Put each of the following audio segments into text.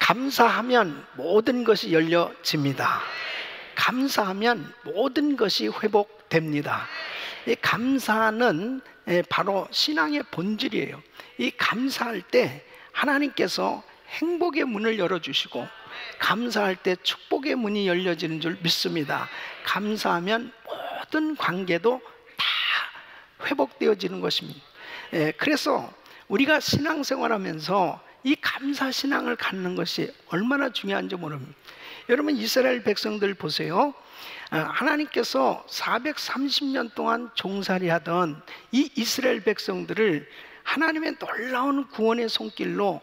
감사하면 모든 것이 열려집니다. 감사하면 모든 것이 회복됩니다. 이 감사는 바로 신앙의 본질이에요. 이 감사할 때 하나님께서 행복의 문을 열어주시고, 감사할 때 축복의 문이 열려지는 줄 믿습니다. 감사하면 모든 관계도 다 회복되어지는 것입니다. 그래서 우리가 신앙생활하면서 이 감사신앙을 갖는 것이 얼마나 중요한지 모릅니다. 여러분, 이스라엘 백성들 보세요. 하나님께서 430년 동안 종살이하던 이 이스라엘 백성들을 하나님의 놀라운 구원의 손길로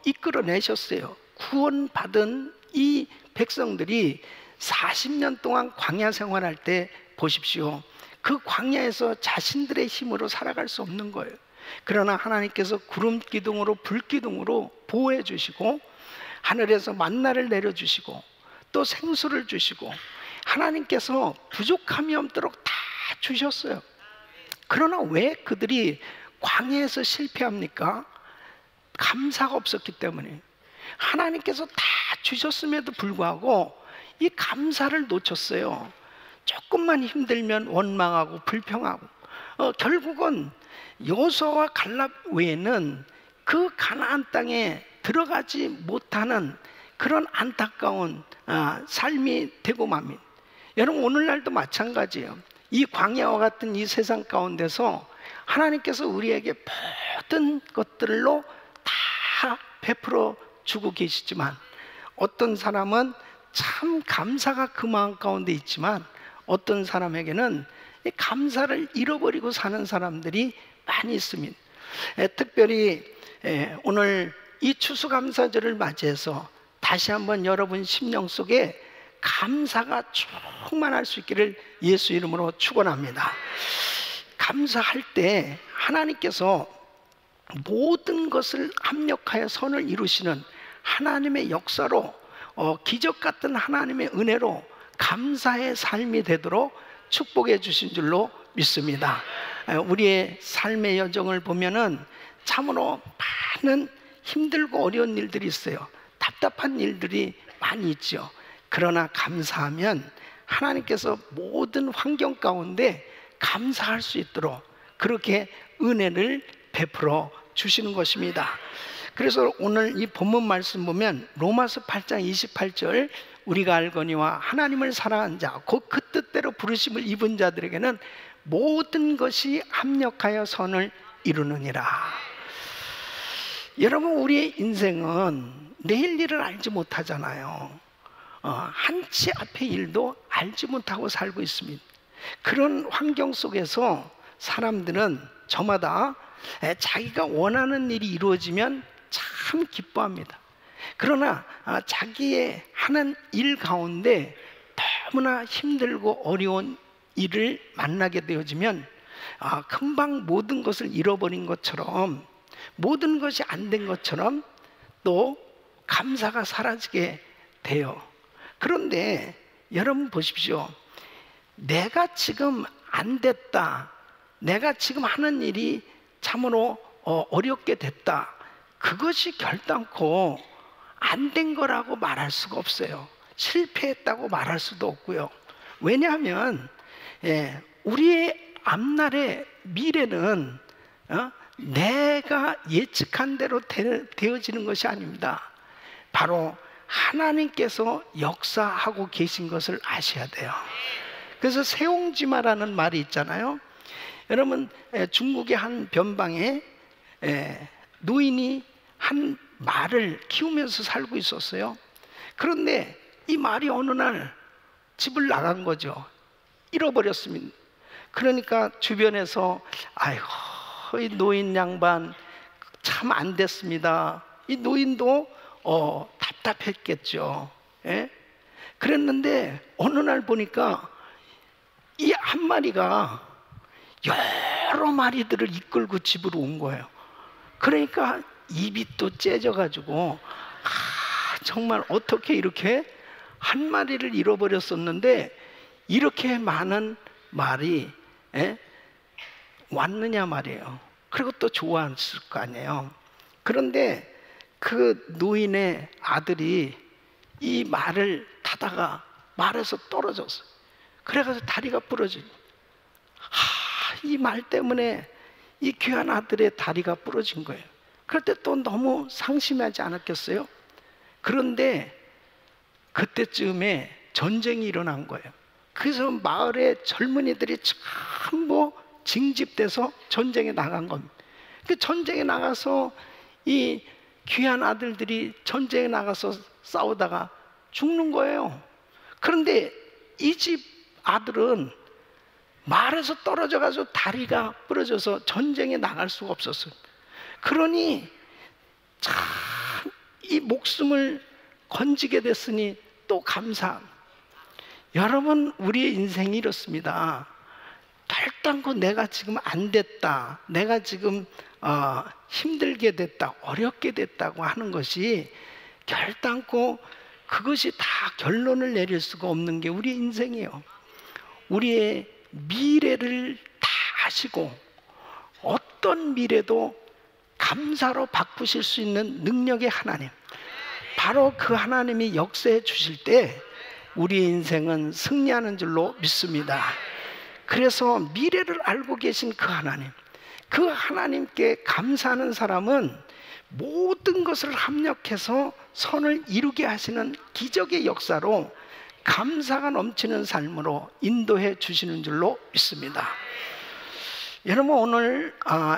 이끌어내셨어요. 구원받은 이 백성들이 40년 동안 광야 생활할 때 보십시오. 그 광야에서 자신들의 힘으로 살아갈 수 없는 거예요. 그러나 하나님께서 구름 기둥으로 불 기둥으로 보호해 주시고, 하늘에서 만나를 내려주시고, 또 생수를 주시고, 하나님께서 부족함이 없도록 다 주셨어요. 그러나 왜 그들이 광야에서 실패합니까? 감사가 없었기 때문에. 하나님께서 다 주셨음에도 불구하고 이 감사를 놓쳤어요. 조금만 힘들면 원망하고 불평하고, 결국은 여호수아와 갈렙 외에는 그 가나안 땅에 들어가지 못하는 그런 안타까운 삶이 되고 맙니다. 여러분, 오늘날도 마찬가지예요. 이 광야와 같은 이 세상 가운데서 하나님께서 우리에게 모든 것들로 다 베풀어 주고 계시지만, 어떤 사람은 참 감사가 그 마음 가운데 있지만, 어떤 사람에게는 이 감사를 잃어버리고 사는 사람들이 많이 있습니다. 특별히 오늘 이 추수감사절을 맞이해서 다시 한번 여러분 심령 속에 감사가 충만할 수 있기를 예수 이름으로 축원합니다. 감사할 때 하나님께서 모든 것을 합력하여 선을 이루시는 하나님의 역사로, 기적 같은 하나님의 은혜로 감사의 삶이 되도록 축복해 주신 줄로 믿습니다. 우리의 삶의 여정을 보면은 참으로 많은 힘들고 어려운 일들이 있어요. 답답한 일들이 많이 있죠. 그러나 감사하면 하나님께서 모든 환경 가운데 감사할 수 있도록 그렇게 은혜를 베풀어 주시는 것입니다. 그래서 오늘 이 본문 말씀 보면 로마서 8장 28절, 우리가 알거니와 하나님을 사랑한 자 곧 그 뜻대로 부르심을 입은 자들에게는 모든 것이 합력하여 선을 이루느니라. 여러분, 우리의 인생은 내일 일을 알지 못하잖아요. 한치 앞의 일도 알지 못하고 살고 있습니다. 그런 환경 속에서 사람들은 저마다 자기가 원하는 일이 이루어지면 참 기뻐합니다. 그러나 자기의 하는 일 가운데 너무나 힘들고 어려운 일을 만나게 되어지면 금방 모든 것을 잃어버린 것처럼, 모든 것이 안 된 것처럼 또 감사가 사라지게 돼요. 그런데 여러분 보십시오. 내가 지금 안 됐다, 내가 지금 하는 일이 참으로 어렵게 됐다, 그것이 결단코 안 된 거라고 말할 수가 없어요. 실패했다고 말할 수도 없고요. 왜냐하면 우리의 앞날의 미래는 내가 예측한 대로 되어지는 것이 아닙니다. 바로 하나님께서 역사하고 계신 것을 아셔야 돼요. 그래서 세옹지마라는 말이 있잖아요. 여러분, 중국의 한 변방에 노인이 한 말을 키우면서 살고 있었어요. 그런데 이 말이 어느 날 집을 나간 거죠. 잃어버렸습니다. 그러니까 주변에서 아이고, 이 노인 양반 참 안 됐습니다. 이 노인도 답답했겠죠. 그랬는데 어느 날 보니까 이 한 마리가 여러 마리들을 이끌고 집으로 온 거예요. 그러니까 입이 또 째져가지고 정말 어떻게 이렇게 한 마리를 잃어버렸었는데 이렇게 많은 말이 왔느냐 말이에요. 그리고 또 좋아했을 거 아니에요. 그런데 그 노인의 아들이 이 말을 타다가 말에서 떨어졌어요. 그래가지고 다리가 부러진. 이 말 때문에 이 귀한 아들의 다리가 부러진 거예요. 그럴 때 또 너무 상심하지 않았겠어요? 그런데 그때쯤에 전쟁이 일어난 거예요. 그래서 마을의 젊은이들이 전부 징집돼서 전쟁에 나간 겁니다. 그 전쟁에 나가서 이 귀한 아들들이 전쟁에 나가서 싸우다가 죽는 거예요. 그런데 이 집 아들은 말에서 떨어져가지고 다리가 부러져서 전쟁에 나갈 수가 없었어요. 그러니 참 이 목숨을 건지게 됐으니 또 감사함. 여러분, 우리의 인생이 이렇습니다. 결단코 내가 지금 안 됐다, 내가 지금 힘들게 됐다, 어렵게 됐다고 하는 것이 결단코 그것이 다 결론을 내릴 수가 없는 게 우리 인생이에요. 우리의 미래를 다 아시고 어떤 미래도 감사로 바꾸실 수 있는 능력의 하나님, 바로 그 하나님이 역사해 주실 때 우리 인생은 승리하는 줄로 믿습니다. 그래서 미래를 알고 계신 그 하나님, 그 하나님께 감사하는 사람은 모든 것을 합력해서 선을 이루게 하시는 기적의 역사로 감사가 넘치는 삶으로 인도해 주시는 줄로 믿습니다. 여러분, 오늘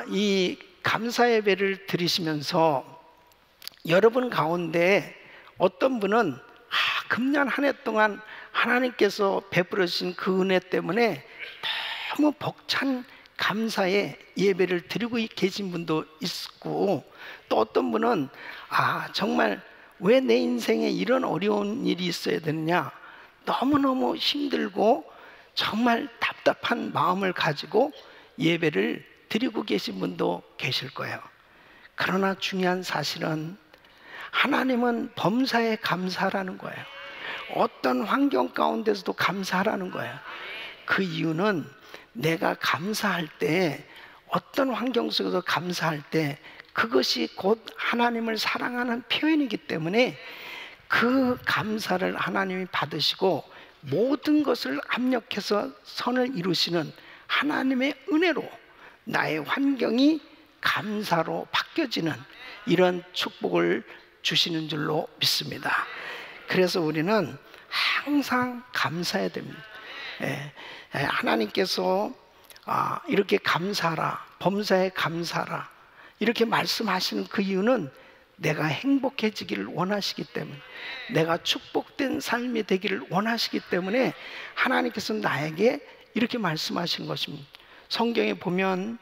이 감사 예배를 드리시면서 여러분 가운데 어떤 분은 금년 한 해 동안 하나님께서 베풀어 주신 그 은혜 때문에 너무 벅찬 감사의 예배를 드리고 계신 분도 있고, 또 어떤 분은 정말 왜 내 인생에 이런 어려운 일이 있어야 되느냐, 너무너무 힘들고 정말 답답한 마음을 가지고 예배를 드리고 계신 분도 계실 거예요. 그러나 중요한 사실은 하나님은 범사에 감사하라는 거예요. 어떤 환경 가운데서도 감사하라는 거예요. 그 이유는 내가 감사할 때, 어떤 환경 속에서 감사할 때 그것이 곧 하나님을 사랑하는 표현이기 때문에 그 감사를 하나님이 받으시고 모든 것을 합력해서 선을 이루시는 하나님의 은혜로 나의 환경이 감사로 바뀌어지는 이런 축복을 주시는 줄로 믿습니다. 그래서 우리는 항상 감사해야 됩니다. 하나님께서 이렇게 감사하라, 범사에 감사하라 이렇게 말씀하시는 그 이유는 내가 행복해지기를 원하시기 때문에, 내가 축복된 삶이 되기를 원하시기 때문에 하나님께서 나에게 이렇게 말씀하신 것입니다. 성경에 보면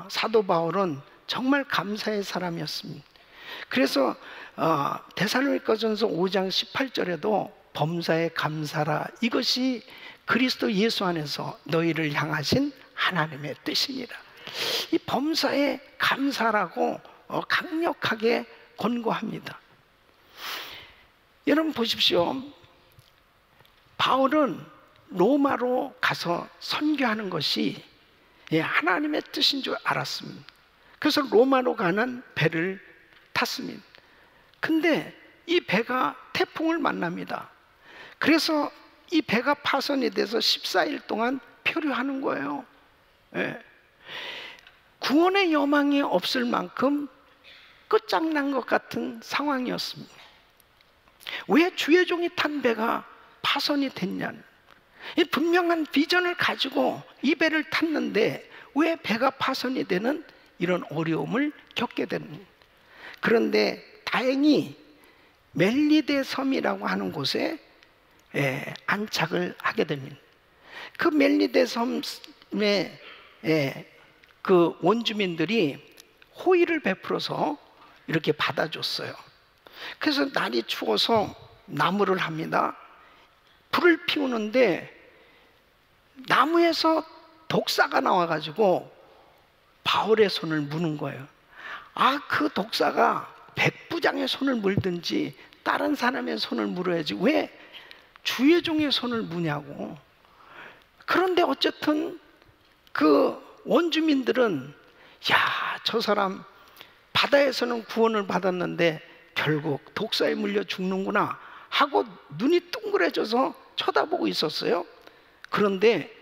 사도 바울은 정말 감사의 사람이었습니다. 그래서 데살로니가전서 5장 18절에도 범사에 감사라, 이것이 그리스도 예수 안에서 너희를 향하신 하나님의 뜻이니라. 이 범사에 감사라고 강력하게 권고합니다. 여러분 보십시오. 바울은 로마로 가서 선교하는 것이 하나님의 뜻인 줄 알았습니다. 그래서 로마로 가는 배를 탔습니다. 근데 이 배가 태풍을 만납니다. 그래서 이 배가 파손이 돼서 14일 동안 표류하는 거예요. 구원의 여망이 없을 만큼 끝장난 것 같은 상황이었습니다. 왜 주의 종이 탄 배가 파손이 됐냐는, 이 분명한 비전을 가지고 이 배를 탔는데 왜 배가 파손이 되는 이런 어려움을 겪게 되는. 그런데 다행히 멜리데 섬이라고 하는 곳에 안착을 하게 됩니다. 그 멜리데 섬에 그 원주민들이 호의를 베풀어서 이렇게 받아줬어요. 그래서 날이 추워서 나무를 합니다. 불을 피우는데 나무에서 독사가 나와가지고 바울의 손을 무는 거예요. 그 독사가 백부장의 손을 물든지 다른 사람의 손을 물어야지 왜 주의 종의 손을 무냐고. 그런데 어쨌든 그 원주민들은 저 사람 바다에서는 구원을 받았는데 결국 독사에 물려 죽는구나 하고 눈이 둥그레져서 쳐다보고 있었어요. 그런데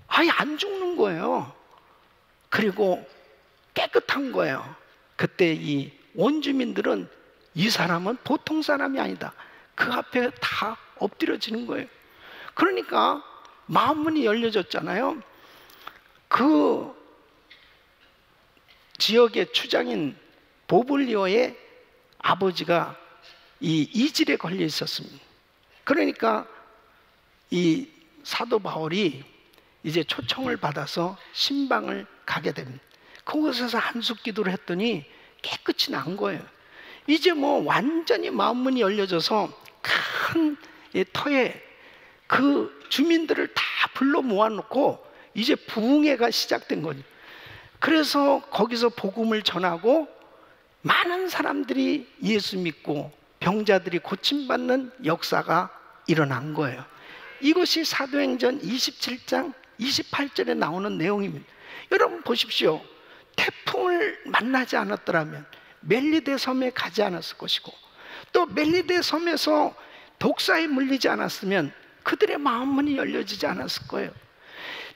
아예 안 죽는 거예요. 그리고 깨끗한 거예요. 그때 이 원주민들은 이 사람은 보통 사람이 아니다, 그 앞에 다 엎드려지는 거예요. 그러니까 마음문이 열려졌잖아요. 그 지역의 추장인 보블리오의 아버지가 이 이질에 걸려 있었습니다. 그러니까 이 사도 바울이 이제 초청을 받아서 신방을 가게 됩니다. 그곳에서 한숨 기도를 했더니 깨끗이 난 거예요. 이제 뭐 완전히 마음문이 열려져서 큰 터에 그 주민들을 다 불러 모아놓고 이제 부흥회가 시작된 거죠. 그래서 거기서 복음을 전하고 많은 사람들이 예수 믿고 병자들이 고침받는 역사가 일어난 거예요. 이것이 사도행전 27장 28절에 나오는 내용입니다. 여러분 보십시오. 태풍을 만나지 않았더라면 멜리데 섬에 가지 않았을 것이고, 또 멜리데 섬에서 독사에 물리지 않았으면 그들의 마음문이 열려지지 않았을 거예요.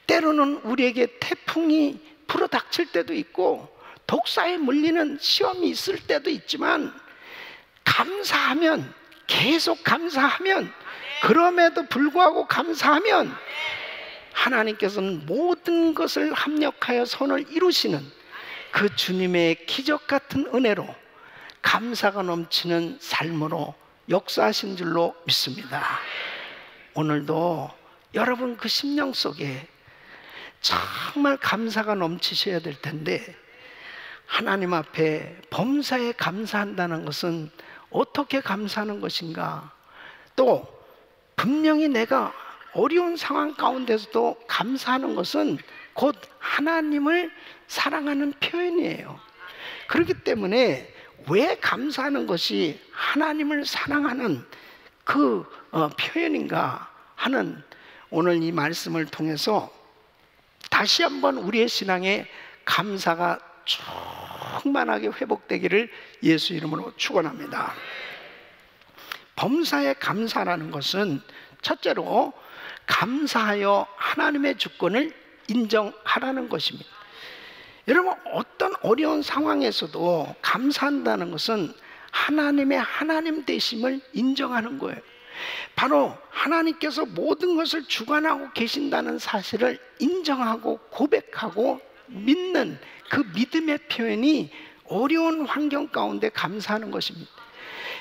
때로는 우리에게 태풍이 불어닥칠 때도 있고 독사에 물리는 시험이 있을 때도 있지만, 감사하면, 계속 감사하면, 그럼에도 불구하고 감사하면 하나님께서는 모든 것을 합력하여 선을 이루시는 그 주님의 기적 같은 은혜로 감사가 넘치는 삶으로 역사하신 줄로 믿습니다. 오늘도 여러분 그 심령 속에 정말 감사가 넘치셔야 될 텐데, 하나님 앞에 범사에 감사한다는 것은 어떻게 감사하는 것인가? 또 분명히 내가 어려운 상황 가운데서도 감사하는 것은 곧 하나님을 사랑하는 표현이에요. 그렇기 때문에 왜 감사하는 것이 하나님을 사랑하는 그 표현인가 하는 오늘 이 말씀을 통해서 다시 한번 우리의 신앙에 감사가 충만하게 회복되기를 예수 이름으로 축원합니다. 범사에 감사라는 것은 첫째로 감사하여 하나님의 주권을 인정하라는 것입니다. 여러분, 어떤 어려운 상황에서도 감사한다는 것은 하나님의 하나님 되심을 인정하는 거예요. 바로 하나님께서 모든 것을 주관하고 계신다는 사실을 인정하고 고백하고 믿는 그 믿음의 표현이 어려운 환경 가운데 감사하는 것입니다.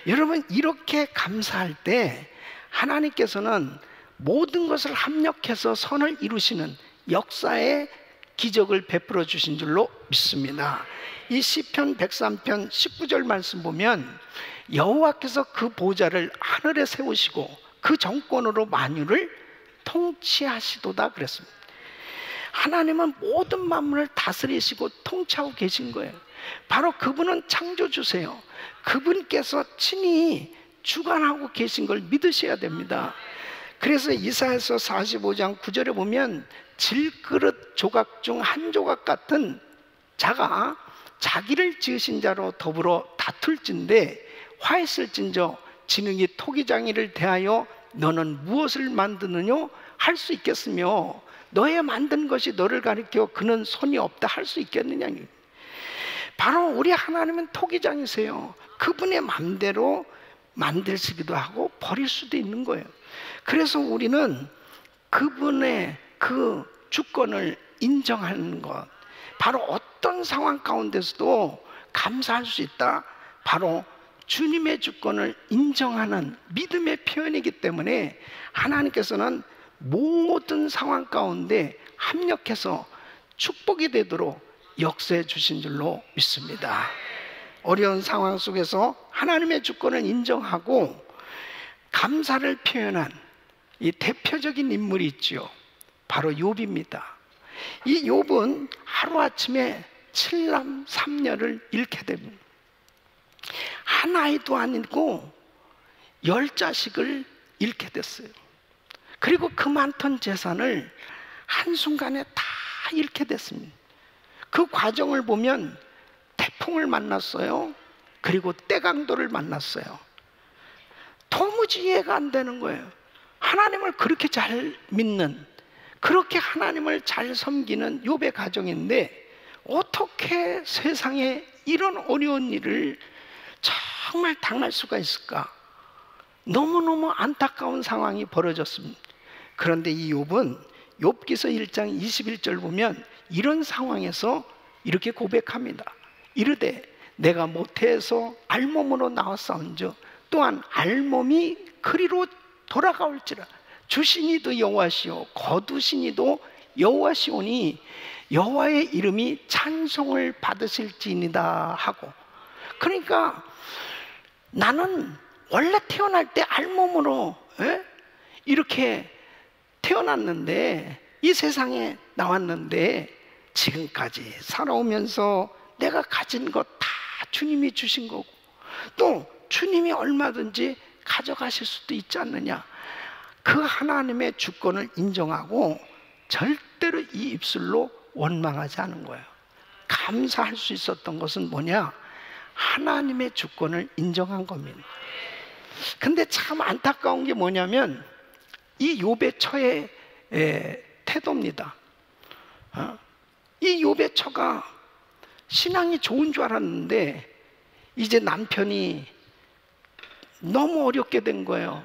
여러분, 이렇게 감사할 때 하나님께서는 모든 것을 합력해서 선을 이루시는 역사의 기적을 베풀어 주신 줄로 믿습니다. 이 시편 103편 19절 말씀 보면 여호와께서 그 보좌를 하늘에 세우시고 그 정권으로 만유를 통치하시도다 그랬습니다. 하나님은 모든 만물을 다스리시고 통치하고 계신 거예요. 바로 그분은 창조주세요. 그분께서 친히 주관하고 계신 걸 믿으셔야 됩니다. 그래서 이사야서 45장 9절에 보면 질그릇 조각 중 한 조각 같은 자가 자기를 지으신 자로 더불어 다툴진대 화했을진저 지능이 토기장이를 대하여 너는 무엇을 만드느냐 할 수 있겠으며 너의 만든 것이 너를 가리켜 그는 손이 없다 할 수 있겠느냐. 바로 우리 하나님은 토기장이세요. 그분의 마음대로 만드시기도 하고 버릴 수도 있는 거예요. 그래서 우리는 그분의 그 주권을 인정하는 것, 바로 어떤 상황 가운데서도 감사할 수 있다, 바로 주님의 주권을 인정하는 믿음의 표현이기 때문에 하나님께서는 모든 상황 가운데 합력해서 축복이 되도록 역사해 주신 줄로 믿습니다. 어려운 상황 속에서 하나님의 주권을 인정하고 감사를 표현한 이 대표적인 인물이 있죠. 바로 욥입니다. 이 욥은 하루아침에 7남 3녀를 잃게 됩니다. 한 아이도 아니고 10자식을 잃게 됐어요. 그리고 그 많던 재산을 한순간에 다 잃게 됐습니다. 그 과정을 보면 태풍을 만났어요. 그리고 때강도를 만났어요. 도무지 이해가 안 되는 거예요. 하나님을 그렇게 잘 믿는, 그렇게 하나님을 잘 섬기는 욥의 가정인데 어떻게 세상에 이런 어려운 일을 정말 당할 수가 있을까? 너무너무 안타까운 상황이 벌어졌습니다. 그런데 이 욥은 욥기서 1장 21절 보면 이런 상황에서 이렇게 고백합니다. 이르되 내가 모태에서 알몸으로 나왔사온즉 또한 알몸이 그리로 돌아가올지라. 주시니도 여호와시오 거두시니도 여호와시오니 여호와의 이름이 찬송을 받으실지니이다 하고, 그러니까 나는 원래 태어날 때 알몸으로 이렇게 태어났는데, 이 세상에 나왔는데 지금까지 살아오면서 내가 가진 것 다 주님이 주신 거고, 또 주님이 얼마든지 가져가실 수도 있지 않느냐. 그 하나님의 주권을 인정하고 절대로 이 입술로 원망하지 않은 거예요. 감사할 수 있었던 것은 뭐냐? 하나님의 주권을 인정한 겁니다. 근데 참 안타까운 게 뭐냐면 이 욥의 처의 태도입니다. 이 욥의 처가 신앙이 좋은 줄 알았는데 이제 남편이 너무 어렵게 된 거예요.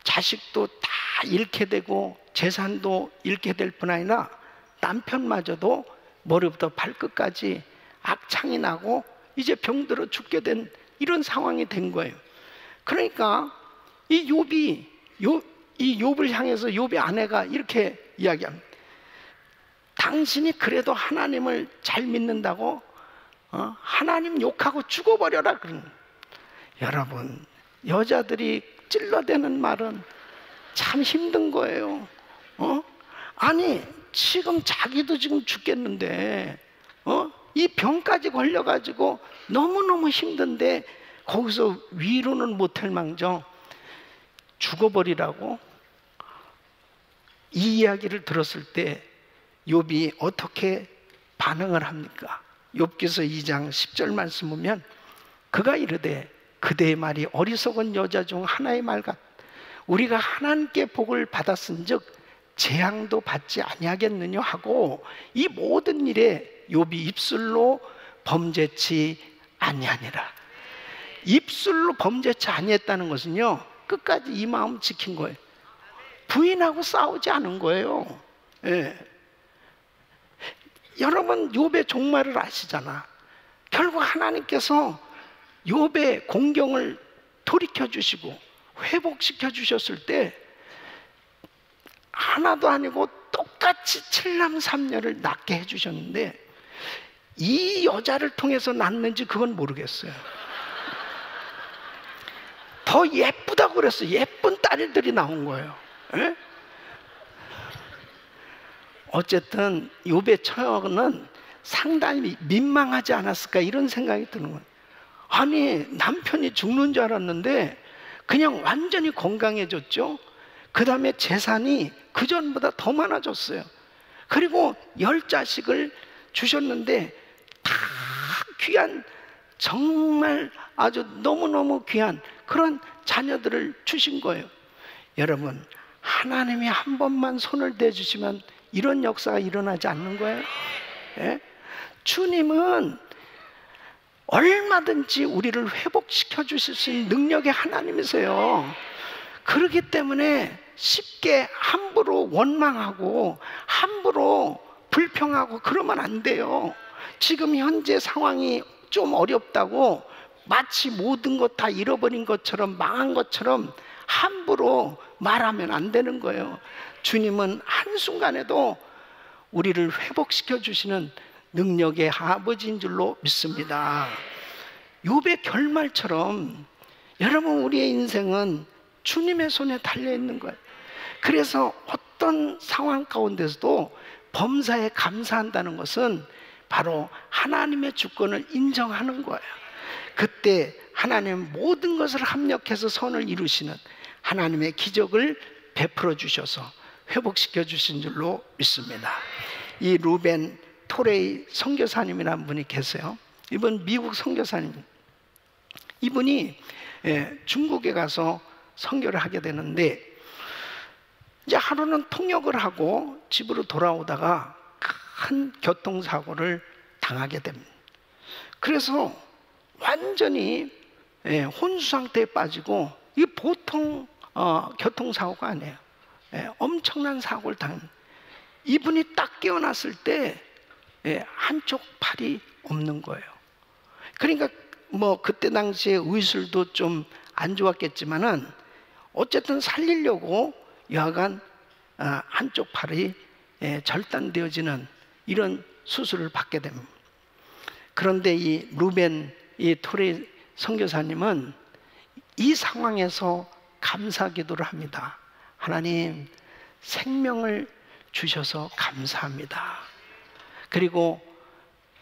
자식도 다 잃게 되고 재산도 잃게 될 뿐 아니라 남편마저도 머리부터 발끝까지 악창이 나고 이제 병들어 죽게 된 이런 상황이 된 거예요. 그러니까 이 욥을 향해서 욥의 아내가 이렇게 이야기합니다. 당신이 그래도 하나님을 잘 믿는다고 하나님 욕하고 죽어버려라. 여러분, 여자들이 찔러대는 말은 참 힘든 거예요. 아니 지금 자기도 지금 죽겠는데 이 병까지 걸려가지고 너무너무 힘든데 거기서 위로는 못할 망정 죽어버리라고? 이 이야기를 들었을 때 욥이 어떻게 반응을 합니까? 욥기서 2장 10절 말씀 보면 그가 이르되 그대의 말이 어리석은 여자 중 하나의 말 같. 우리가 하나님께 복을 받았은즉 재앙도 받지 아니하겠느냐 하고 이 모든 일에 욥이 입술로 범죄치 아니하니라. 입술로 범죄치 아니했다는 것은요, 끝까지 이 마음 지킨 거예요. 부인하고 싸우지 않은 거예요. 예. 여러분 욥의 종말을 아시잖아. 결국 하나님께서 욥의 공경을 돌이켜 주시고 회복시켜 주셨을 때 하나도 아니고 똑같이 7남 3녀를 낳게 해주셨는데 이 여자를 통해서 낳는지 그건 모르겠어요. 더 예쁘다고 그랬어요. 예쁜 딸들이 나온 거예요. 에? 어쨌든 욥의 처녀는 상당히 민망하지 않았을까 이런 생각이 드는 거예요. 아니 남편이 죽는 줄 알았는데 그냥 완전히 건강해졌죠. 그 다음에 재산이 그전보다 더 많아졌어요. 그리고 10자식을 주셨는데 다 귀한, 정말 아주 너무너무 귀한 그런 자녀들을 주신 거예요. 여러분, 하나님이 한 번만 손을 대주시면 이런 역사가 일어나지 않는 거예요. 예? 주님은 얼마든지 우리를 회복시켜 주실 수 있는 능력의 하나님이세요. 그렇기 때문에 쉽게 함부로 원망하고 함부로 불평하고 그러면 안 돼요. 지금 현재 상황이 좀 어렵다고 마치 모든 것 다 잃어버린 것처럼 망한 것처럼 함부로 말하면 안 되는 거예요. 주님은 한순간에도 우리를 회복시켜 주시는 능력의 아버지인 줄로 믿습니다. 욥의 결말처럼 여러분 우리의 인생은 주님의 손에 달려 있는 거예요. 그래서 어떤 상황 가운데서도 범사에 감사한다는 것은 바로 하나님의 주권을 인정하는 거예요. 그때 하나님은 모든 것을 합력해서 선을 이루시는 하나님의 기적을 베풀어 주셔서 회복시켜 주신 줄로 믿습니다. 이 루벤 토레이 선교사님이라는 분이 계세요. 이번 미국 선교사님, 이분이 중국에 가서 선교를 하게 되는데, 이제 하루는 통역을 하고 집으로 돌아오다가 큰 교통사고를 당하게 됩니다. 그래서 완전히 혼수 상태에 빠지고, 이게 보통 교통사고가 아니에요. 엄청난 사고를 당합니다. 이분이 딱 깨어났을 때 한쪽 팔이 없는 거예요. 그러니까 뭐 그때 당시에 의술도 좀 안 좋았겠지만은 어쨌든 살리려고 여하간 한쪽 팔이 절단되어지는 이런 수술을 받게 됩니다. 그런데 이 루벤 이 토레 선교사님은 이 상황에서 감사 기도를 합니다. 하나님, 생명을 주셔서 감사합니다. 그리고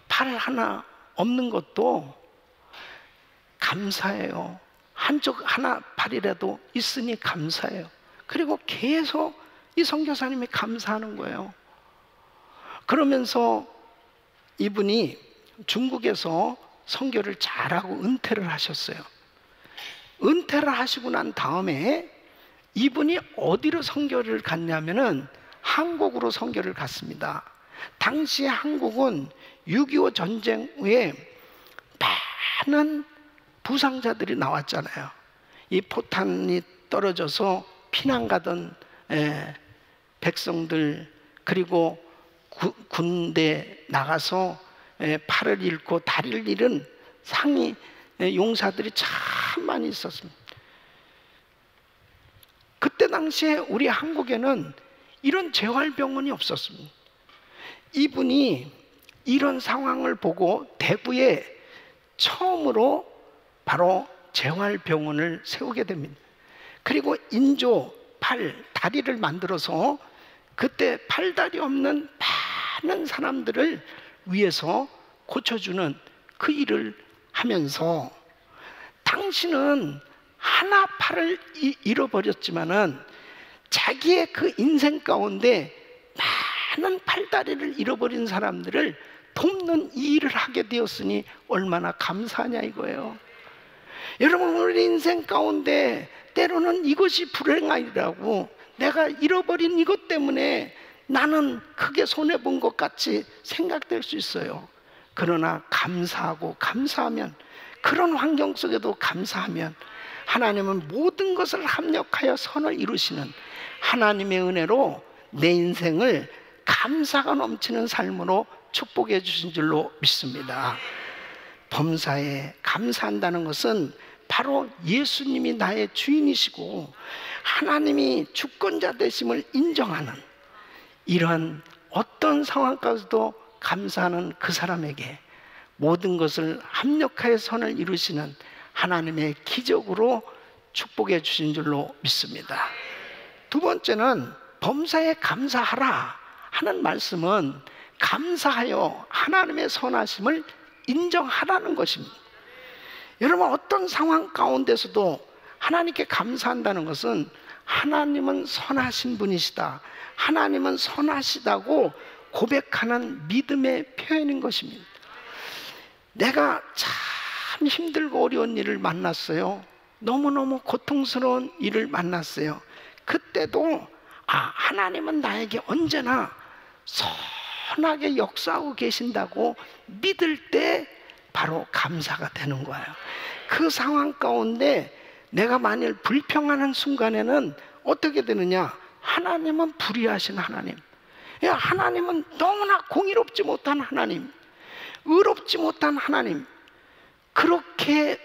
팔 하나 없는 것도 감사해요. 한쪽 하나 팔이라도 있으니 감사해요. 그리고 계속 이 선교사님이 감사하는 거예요. 그러면서 이분이 중국에서 선교를 잘하고 은퇴를 하셨어요. 은퇴를 하시고 난 다음에 이분이 어디로 선교를 갔냐면은 한국으로 선교를 갔습니다. 당시 한국은 6.25 전쟁 후에 많은 부상자들이 나왔잖아요. 이 포탄이 떨어져서 피난 가던 백성들, 그리고 군대 나가서 팔을 잃고 다리를 잃은 상위 용사들이 참 많이 있었습니다. 그때 당시에 우리 한국에는 이런 재활병원이 없었습니다. 이분이 이런 상황을 보고 대구에 처음으로 바로 재활병원을 세우게 됩니다. 그리고 인조 팔, 다리를 만들어서 그때 팔다리 없는 많은 사람들을 위해서 고쳐주는 그 일을 하면서, 당신은 하나 팔을 잃어버렸지만은 자기의 그 인생 가운데 많은 팔다리를 잃어버린 사람들을 돕는 이 일을 하게 되었으니 얼마나 감사하냐 이거예요. 여러분, 우리 인생 가운데 때로는 이것이 불행하리라고, 내가 잃어버린 이것 때문에 나는 크게 손해본 것 같이 생각될 수 있어요. 그러나 감사하고 감사하면, 그런 환경 속에도 감사하면 하나님은 모든 것을 합력하여 선을 이루시는 하나님의 은혜로 내 인생을 감사가 넘치는 삶으로 축복해 주신 줄로 믿습니다. 범사에 감사한다는 것은 바로 예수님이 나의 주인이시고 하나님이 주권자 되심을 인정하는, 이러한 어떤 상황까지도 감사하는 그 사람에게 모든 것을 합력하여 선을 이루시는 하나님의 기적으로 축복해 주신 줄로 믿습니다. 두 번째는 범사에 감사하라 하는 말씀은 감사하여 하나님의 선하심을 인정하라는 것입니다. 여러분, 어떤 상황 가운데서도 하나님께 감사한다는 것은 하나님은 선하신 분이시다, 하나님은 선하시다고 고백하는 믿음의 표현인 것입니다. 내가 참 힘들고 어려운 일을 만났어요. 너무너무 고통스러운 일을 만났어요. 그때도 하나님은 나에게 언제나 선하게 역사하고 계신다고 믿을 때 바로 감사가 되는 거예요. 그 상황 가운데 내가 만일 불평하는 순간에는 어떻게 되느냐? 하나님은 불의하신 하나님, 하나님은 너무나 공의롭지 못한 하나님, 의롭지 못한 하나님, 그렇게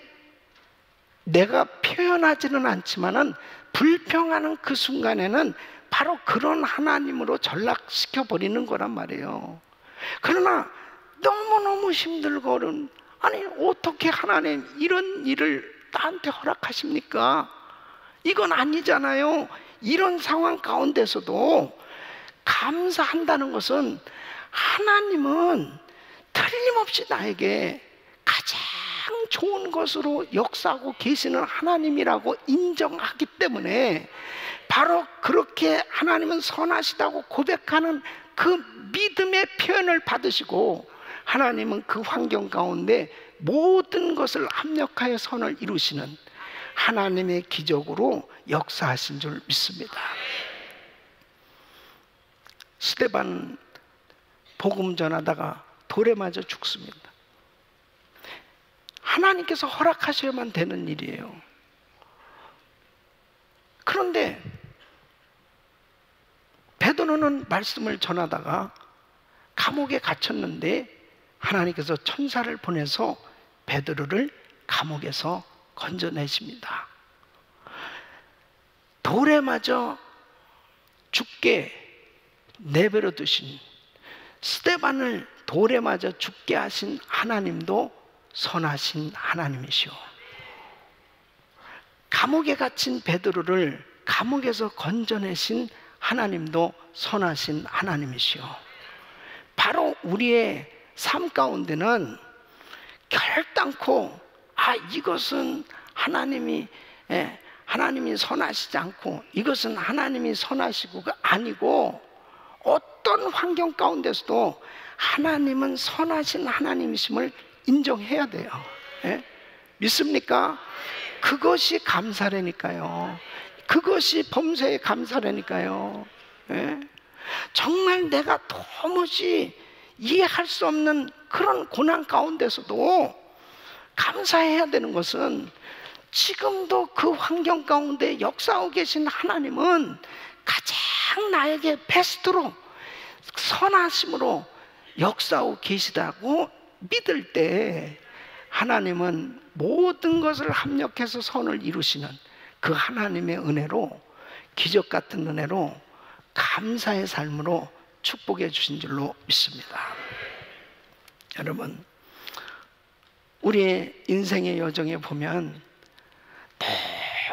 내가 표현하지는 않지만은 불평하는 그 순간에는 바로 그런 하나님으로 전락시켜 버리는 거란 말이에요. 그러나 너무너무 힘들고 어려운, 아니 어떻게 하나님 이런 일을 나한테 허락하십니까? 이건 아니잖아요. 이런 상황 가운데서도 감사한다는 것은 하나님은 틀림없이 나에게 가장 좋은 것으로 역사하고 계시는 하나님이라고 인정하기 때문에 바로 그렇게 하나님은 선하시다고 고백하는 그 믿음의 표현을 받으시고 하나님은 그 환경 가운데 모든 것을 합력하여 선을 이루시는 하나님의 기적으로 역사하신 줄 믿습니다. 스데반 복음 전하다가 돌에 맞아 죽습니다. 하나님께서 허락하셔야만 되는 일이에요. 그런데 베드로는 말씀을 전하다가 감옥에 갇혔는데 하나님께서 천사를 보내서 베드로를 감옥에서 건져내십니다. 돌에 맞아 죽게 내버려 두신, 스데반을 돌에 맞아 죽게 하신 하나님도 선하신 하나님이시오. 감옥에 갇힌 베드로를 감옥에서 건져내신 하나님도 선하신 하나님이시오. 바로 우리의 삶 가운데는 결단코 이것은 하나님이 선하시지 않고 이것은 하나님이 선하시고가 아니고, 어떤 환경 가운데서도 하나님은 선하신 하나님이심을 인정해야 돼요. 믿습니까? 그것이 감사라니까요. 그것이 범사의 감사라니까요. 정말 내가 도무지 이해할 수 없는 그런 고난 가운데서도 감사해야 되는 것은, 지금도 그 환경 가운데 역사하고 계신 하나님은 가장 나에게 베스트로 선하심으로 역사하고 계시다고 믿을 때, 하나님은 모든 것을 합력해서 선을 이루시는 그 하나님의 은혜로, 기적 같은 은혜로 감사의 삶으로 축복해 주신 줄로 믿습니다. 여러분, 우리의 인생의 여정에 보면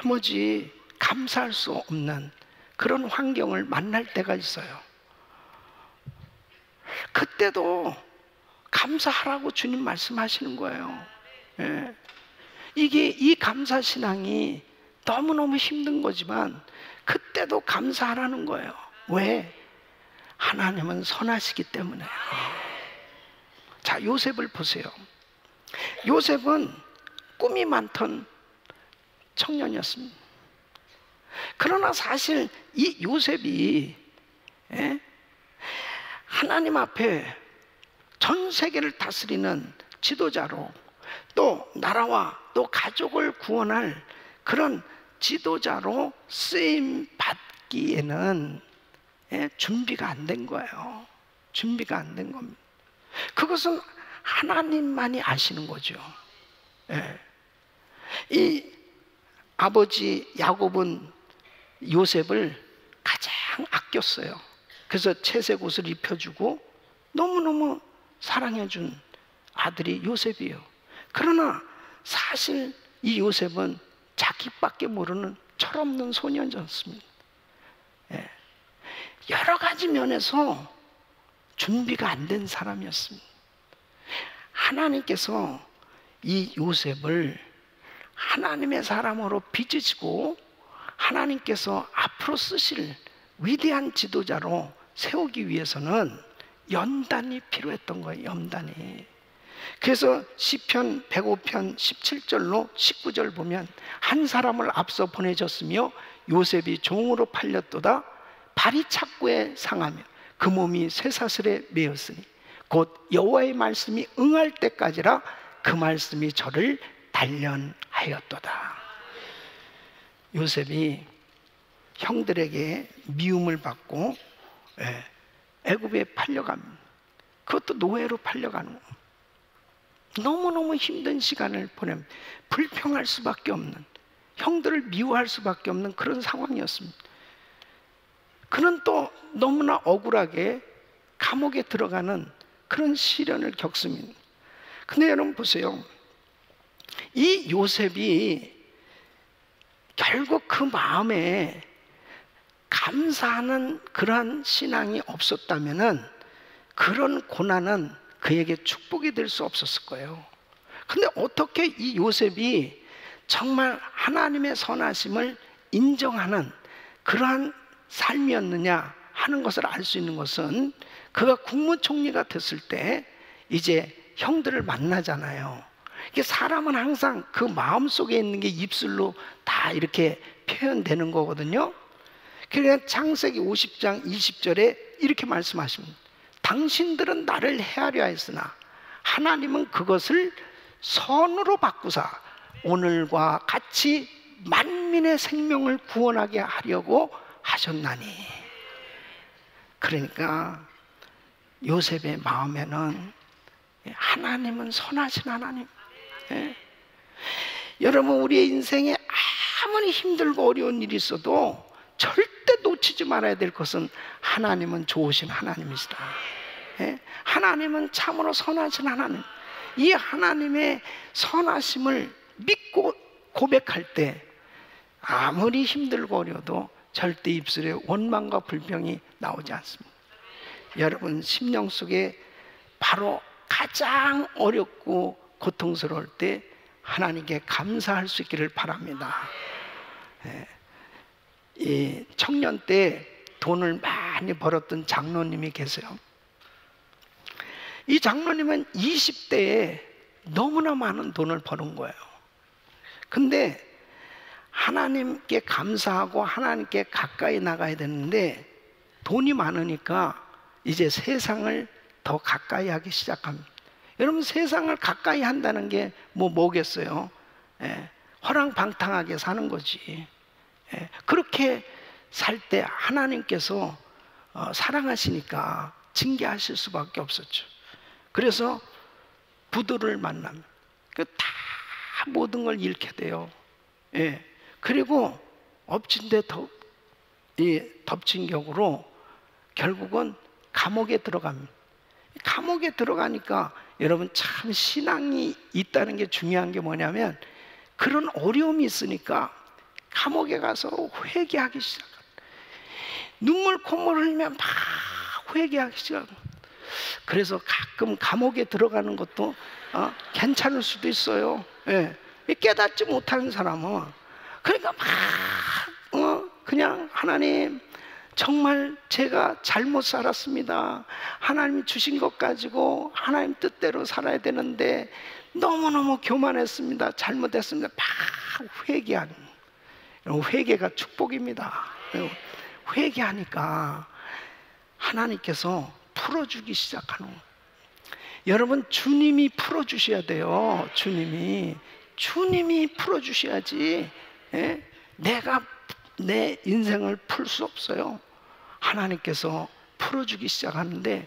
도무지 감사할 수 없는 그런 환경을 만날 때가 있어요. 그때도 감사하라고 주님 말씀하시는 거예요. 이게 이 감사신앙이 너무너무 힘든 거지만 그때도 감사하라는 거예요. 왜? 하나님은 선하시기 때문에. 자, 요셉을 보세요. 요셉은 꿈이 많던 청년이었습니다. 그러나 사실 이 요셉이 하나님 앞에 전 세계를 다스리는 지도자로, 또 나라와 또 가족을 구원할 그런 지도자로 쓰임 받기에는 준비가 안 된 거예요. 준비가 안 된 겁니다. 그것은 하나님만이 아시는 거죠. 이 아버지 야곱은 요셉을 가장 아꼈어요. 그래서 채색 옷을 입혀주고 너무너무 사랑해준 아들이 요셉이에요. 그러나 사실 이 요셉은 자기밖에 모르는 철없는 소년이었습니다. 여러 가지 면에서 준비가 안 된 사람이었습니다. 하나님께서 이 요셉을 하나님의 사람으로 빚으시고 하나님께서 앞으로 쓰실 위대한 지도자로 세우기 위해서는 연단이 필요했던 거예요. 연단이. 그래서 시편 105편 17절로 19절 보면, 한 사람을 앞서 보내셨으며 요셉이 종으로 팔렸도다. 발이 착고에 상하며 그 몸이 쇠사슬에 매였으니 곧 여호와의 말씀이 응할 때까지라 그 말씀이 저를 단련하였도다. 요셉이 형들에게 미움을 받고 애굽에 팔려갑니다. 그것도 노예로 팔려가는 거예요. 너무너무 힘든 시간을 보내면 불평할 수밖에 없는, 형들을 미워할 수밖에 없는 그런 상황이었습니다. 그는 또 너무나 억울하게 감옥에 들어가는 그런 시련을 겪습니다. 근데 여러분 보세요. 이 요셉이 결국 그 마음에 감사하는 그러한 신앙이 없었다면은 그런 고난은 그에게 축복이 될 수 없었을 거예요. 근데 어떻게 이 요셉이 정말 하나님의 선하심을 인정하는 그러한 삶이었느냐 하는 것을 알 수 있는 것은, 그가 국무총리가 됐을 때 이제 형들을 만나잖아요. 이게 사람은 항상 그 마음속에 있는 게 입술로 다 이렇게 표현되는 거거든요. 그러니까 창세기 50장 20절에 이렇게 말씀하십니다. 당신들은 나를 해하려 했으나 하나님은 그것을 선으로 바꾸사 오늘과 같이 만민의 생명을 구원하게 하려고 하셨나니. 그러니까 요셉의 마음에는 하나님은 선하신 하나님. 예? 여러분, 우리의 인생에 아무리 힘들고 어려운 일이 있어도 절대 놓치지 말아야 될 것은 하나님은 좋으신 하나님이시다. 예? 하나님은 참으로 선하신 하나님. 이 하나님의 선하심을 믿고 고백할 때 아무리 힘들고 어려도 절대 입술에 원망과 불평이 나오지 않습니다. 여러분 심령 속에 바로 가장 어렵고 고통스러울 때 하나님께 감사할 수 있기를 바랍니다. 이 청년 때 돈을 많이 벌었던 장로님이 계세요. 이 장로님은 20대에 너무나 많은 돈을 버는 거예요. 근데 하나님께 감사하고 하나님께 가까이 나가야 되는데 돈이 많으니까 이제 세상을 더 가까이 하기 시작합니다. 여러분 세상을 가까이 한다는 게 뭐겠어요? 허랑방탕하게 사는 거지. 그렇게 살 때 하나님께서 사랑하시니까 징계하실 수밖에 없었죠. 그래서 부도를 만나면 다 모든 걸 잃게 돼요. 그리고 엎친 데 덮친 격으로 결국은 감옥에 들어갑니다. 감옥에 들어가니까 여러분 참 신앙이 있다는 게 중요한 게 뭐냐면 그런 어려움이 있으니까 감옥에 가서 회개하기 시작합니다. 눈물 콧물 흘리면 막 회개하기 시작합니다. 그래서 가끔 감옥에 들어가는 것도 괜찮을 수도 있어요. 깨닫지 못하는 사람은. 그러니까 막 그냥 하나님 정말 제가 잘못 살았습니다. 하나님이 주신 것 가지고 하나님 뜻대로 살아야 되는데 너무너무 교만했습니다. 잘못했습니다. 막 회개하는. 회개가 축복입니다. 회개하니까 하나님께서 풀어주기 시작하는 거예요. 여러분 주님이 풀어주셔야 돼요. 주님이 풀어주셔야지 내가 내 인생을 풀 수 없어요. 하나님께서 풀어주기 시작하는데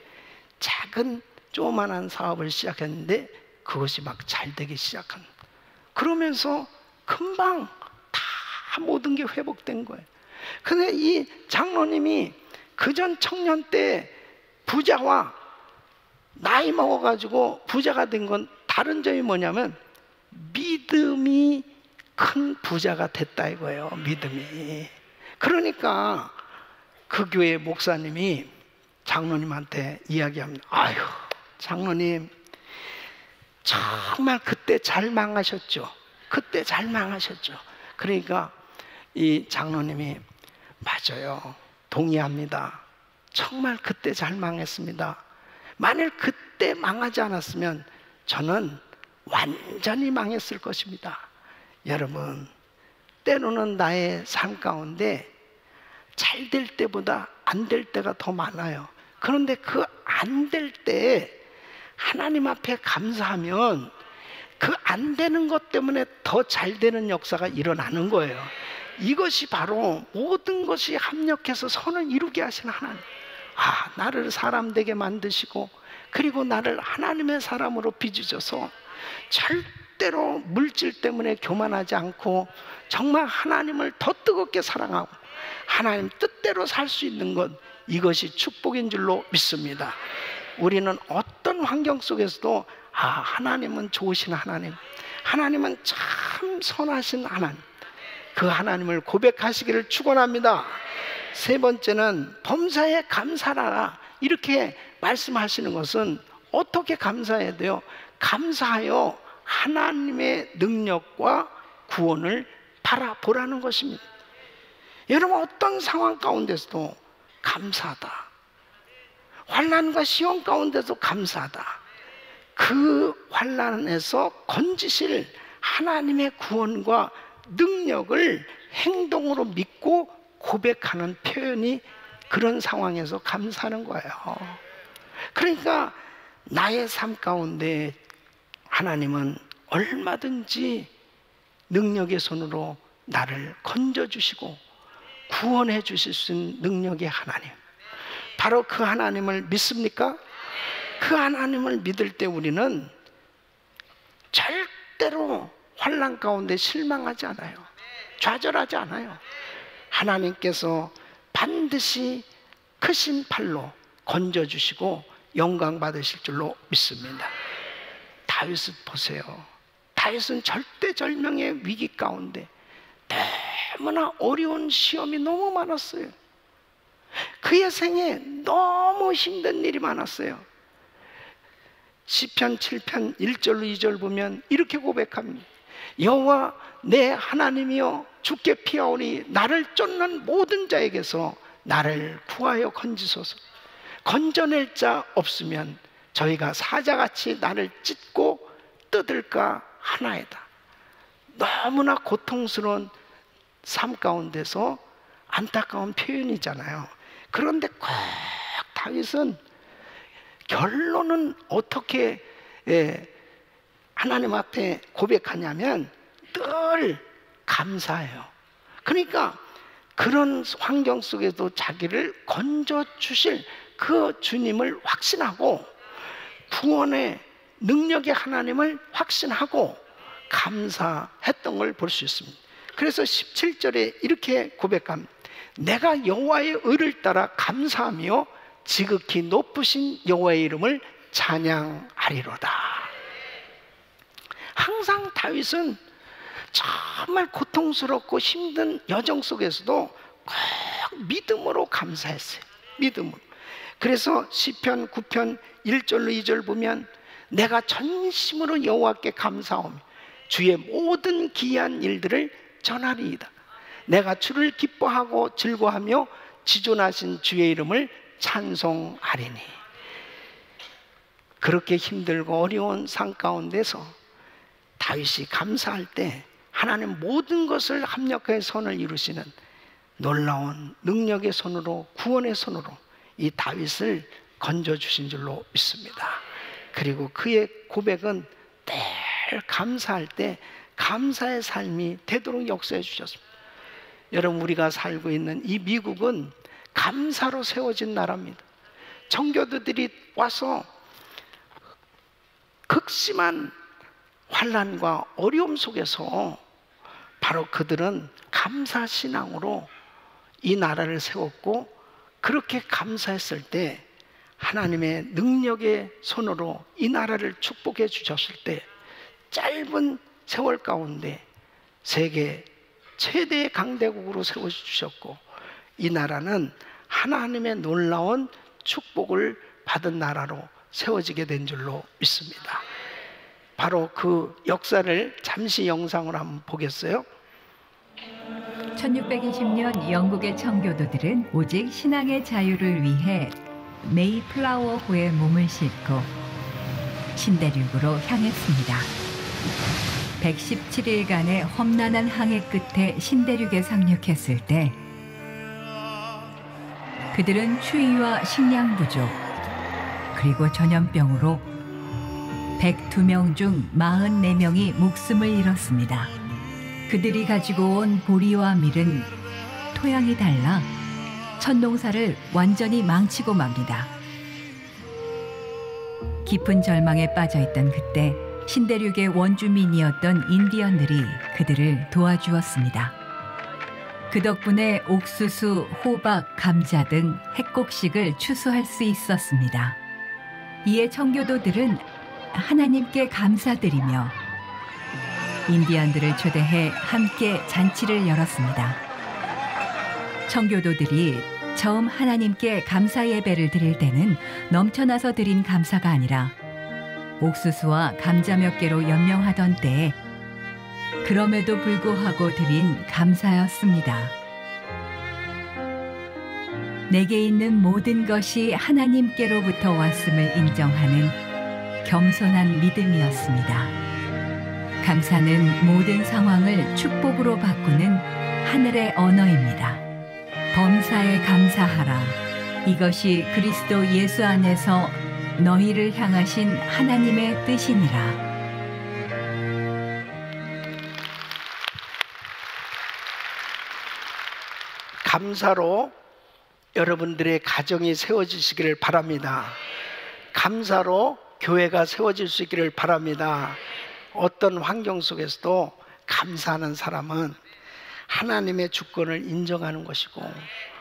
작은 조그만한 사업을 시작했는데 그것이 막 잘 되기 시작합니다. 그러면서 금방 다 모든 게 회복된 거예요. 근데 이 장로님이 그전 청년 때 부자와 나이 먹어가지고 부자가 된 건 다른 점이 뭐냐면 믿음이 큰 부자가 됐다 이거예요. 믿음이. 그러니까 그 교회 목사님이 장로님한테 이야기합니다. 아유 장로님 정말 그때 잘 망하셨죠. 그때 잘 망하셨죠. 그러니까 이 장로님이 맞아요. 동의합니다. 정말 그때 잘 망했습니다. 만일 그때 망하지 않았으면 저는 완전히 망했을 것입니다. 여러분 때로는 나의 삶 가운데 잘 될 때보다 안 될 때가 더 많아요. 그런데 그 안 될 때 하나님 앞에 감사하면 그 안 되는 것 때문에 더 잘 되는 역사가 일어나는 거예요. 이것이 바로 모든 것이 합력해서 선을 이루게 하시는 하나님. 나를 사람 되게 만드시고 그리고 나를 하나님의 사람으로 빚으셔서 절대로 물질 때문에 교만하지 않고 정말 하나님을 더 뜨겁게 사랑하고 하나님 뜻대로 살 수 있는 것, 이것이 축복인 줄로 믿습니다. 우리는 어떤 환경 속에서도 하나님은 좋으신 하나님, 하나님은 참 선하신 하나님, 그 하나님을 고백하시기를 축원합니다. 세 번째는 범사에 감사하라 이렇게 말씀하시는 것은 어떻게 감사해야 돼요? 감사하여 하나님의 능력과 구원을 바라보라는 것입니다. 여러분 어떤 상황 가운데서도 감사하다. 환난과 시험 가운데도 감사하다. 그 환난에서 건지실 하나님의 구원과 능력을 행동으로 믿고 고백하는 표현이 그런 상황에서 감사하는 거예요. 그러니까 나의 삶 가운데 하나님은 얼마든지 능력의 손으로 나를 건져주시고 구원해 주실 수 있는 능력의 하나님, 바로 그 하나님을 믿습니까? 그 하나님을 믿을 때 우리는 절대로 환난 가운데 실망하지 않아요. 좌절하지 않아요. 하나님께서 반드시 크신 팔로 건져주시고 영광 받으실 줄로 믿습니다. 다윗을 보세요. 다윗은 절대절명의 위기 가운데 너무나 어려운 시험이 너무 많았어요. 그의 생에 너무 힘든 일이 많았어요. 시편 7편 1절로 2절 보면 이렇게 고백합니다. 여호와 내 하나님이여, 주께 피하오니 나를 쫓는 모든 자에게서 나를 구하여 건지소서. 건져낼 자 없으면 저희가 사자같이 나를 찢고 뜯을까 하나이다. 너무나 고통스러운 삶 가운데서 안타까운 표현이잖아요. 그런데 꼭 다윗은 결론은 어떻게 하나님 앞에 고백하냐면 늘 감사해요. 그러니까 그런 환경 속에도 자기를 건져주실 그 주님을 확신하고 구원의 능력의 하나님을 확신하고 감사했던 걸 볼 수 있습니다. 그래서 17절에 이렇게 고백합니다. 내가 여호와의 의를 따라 감사하며 지극히 높으신 여호와의 이름을 찬양하리로다. 항상 다윗은 정말 고통스럽고 힘든 여정 속에서도 꼭 믿음으로 감사했어요. 믿음으로. 그래서 시편 9편 1절로 2절 보면 내가 전심으로 여호와께 감사하며 주의 모든 기이한 일들을 전하리이다. 내가 주를 기뻐하고 즐거워하며 지존하신 주의 이름을 찬송하리니. 그렇게 힘들고 어려운 삶 가운데서 다윗이 감사할 때 하나님 모든 것을 합력하여 선을 이루시는 놀라운 능력의 손으로, 구원의 손으로 이 다윗을 건져주신 줄로 믿습니다. 그리고 그의 고백은 늘 감사할 때 감사의 삶이 되도록 역사해 주셨습니다. 여러분, 우리가 살고 있는 이 미국은 감사로 세워진 나라입니다. 청교도들이 와서 극심한 환난과 어려움 속에서 바로 그들은 감사신앙으로 이 나라를 세웠고, 그렇게 감사했을 때 하나님의 능력의 손으로 이 나라를 축복해 주셨을 때 짧은 세월 가운데 세계 최대의 강대국으로 세워주셨고, 이 나라는 하나님의 놀라운 축복을 받은 나라로 세워지게 된 줄로 믿습니다. 바로 그 역사를 잠시 영상으로 한번 보겠어요? 1620년 영국의 청교도들은 오직 신앙의 자유를 위해 메이플라워호에 몸을 싣고 신대륙으로 향했습니다. 117일간의 험난한 항해 끝에 신대륙에 상륙했을 때 그들은 추위와 식량 부족, 그리고 전염병으로 102명 중 44명이 목숨을 잃었습니다. 그들이 가지고 온 보리와 밀은 토양이 달라 천농사를 완전히 망치고 맙니다. 깊은 절망에 빠져있던 그때 신대륙의 원주민이었던 인디언들이 그들을 도와주었습니다. 그 덕분에 옥수수, 호박, 감자 등 핵곡식을 추수할 수 있었습니다. 이에 청교도들은 하나님께 감사드리며 인디언들을 초대해 함께 잔치를 열었습니다. 청교도들이 처음 하나님께 감사 예배를 드릴 때는 넘쳐나서 드린 감사가 아니라 옥수수와 감자 몇 개로 연명하던 때에 그럼에도 불구하고 드린 감사였습니다. 내게 있는 모든 것이 하나님께로부터 왔음을 인정하는 겸손한 믿음이었습니다. 감사는 모든 상황을 축복으로 바꾸는 하늘의 언어입니다. 범사에 감사하라. 이것이 그리스도 예수 안에서 너희를 향하신 하나님의 뜻이니라. 감사로 여러분들의 가정이 세워지시기를 바랍니다. 감사로 교회가 세워질 수 있기를 바랍니다. 어떤 환경 속에서도 감사하는 사람은 하나님의 주권을 인정하는 것이고,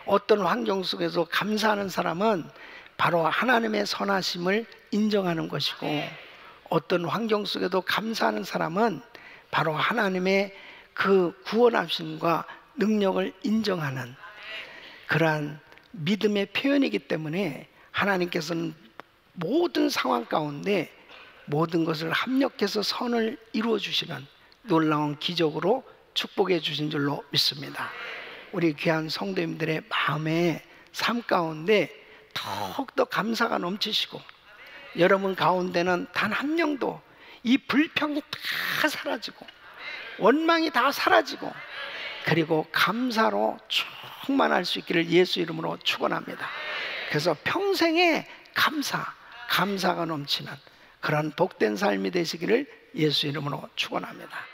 어떤 환경 속에서 감사하는 사람은 바로 하나님의 선하심을 인정하는 것이고, 어떤 환경 속에도 감사하는 사람은 바로 하나님의 그 구원하심과 능력을 인정하는 그러한 믿음의 표현이기 때문에 하나님께서는 모든 상황 가운데 모든 것을 합력해서 선을 이루어 주시는 놀라운 기적으로 축복해 주신 줄로 믿습니다. 우리 귀한 성도님들의 마음의 삶 가운데 더욱더 감사가 넘치시고, 여러분 가운데는 단 한 명도 이 불평이 다 사라지고 원망이 다 사라지고, 그리고 감사로 충만할 수 있기를 예수 이름으로 축원합니다. 그래서 평생에 감사가 넘치는 그런 복된 삶이 되시기를 예수 이름으로 축원합니다.